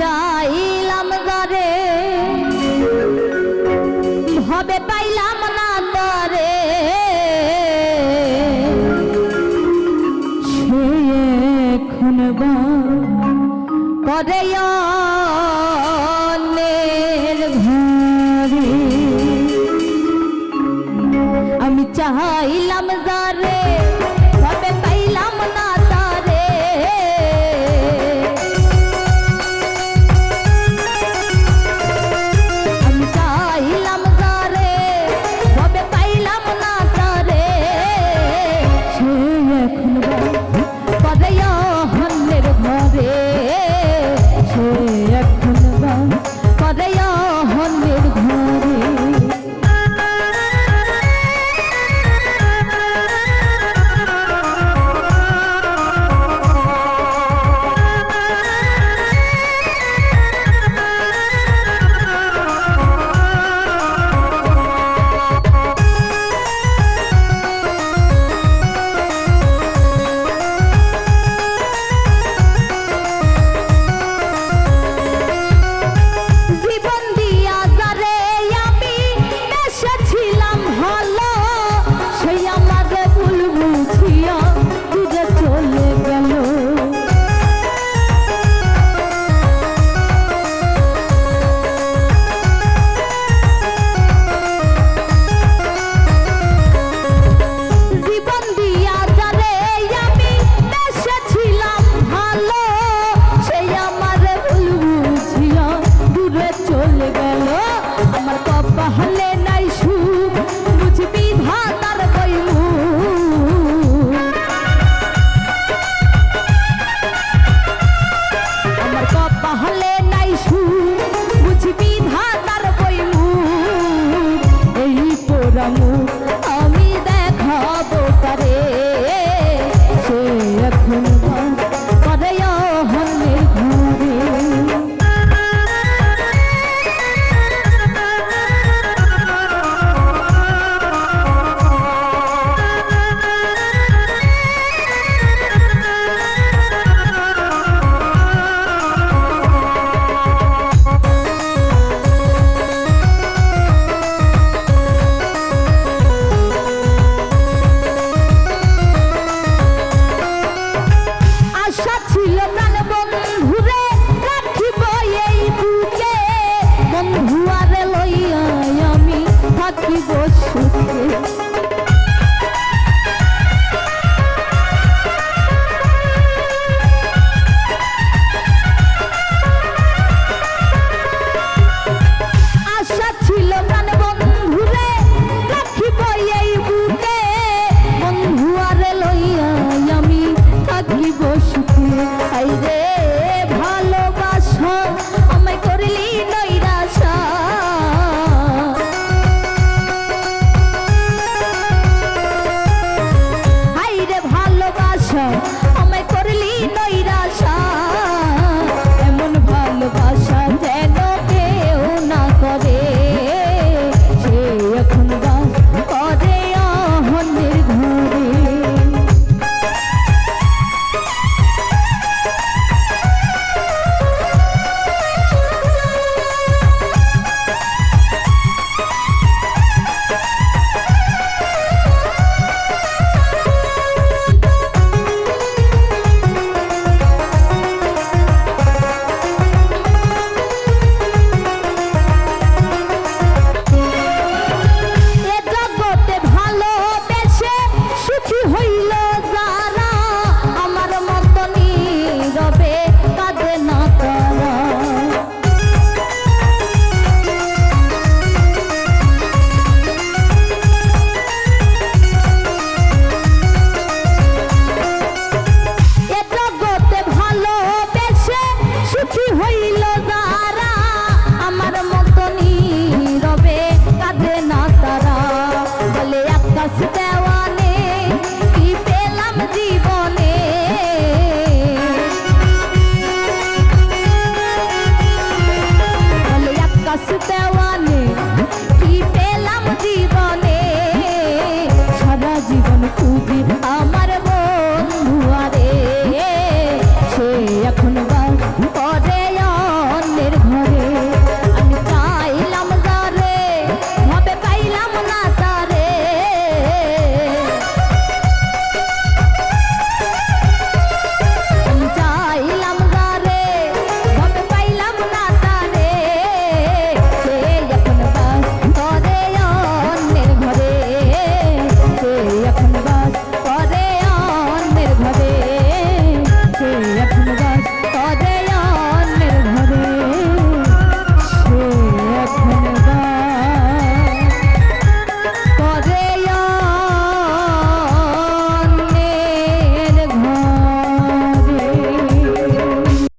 চাইলাম যারে ভবে পাইলাম না তারে সে এখন করে অন্যের ঘরে। আমি চাইলাম যারে ভবে পাইলাম না তারে আমি চাইলাম যারে ভবে পাইলাম না তারে সে এখন করে অন্যের ঘরে সে এখন করে অন্যের ঘরে। আমি দেখাবো তারে সে এখন করে অন্যের ঘরে। আমায় করলি নৈরাশা এমন ভালোবাসা যেন কেউ না করে সে এখন করে অন্যের ঘরে। সুখী হইল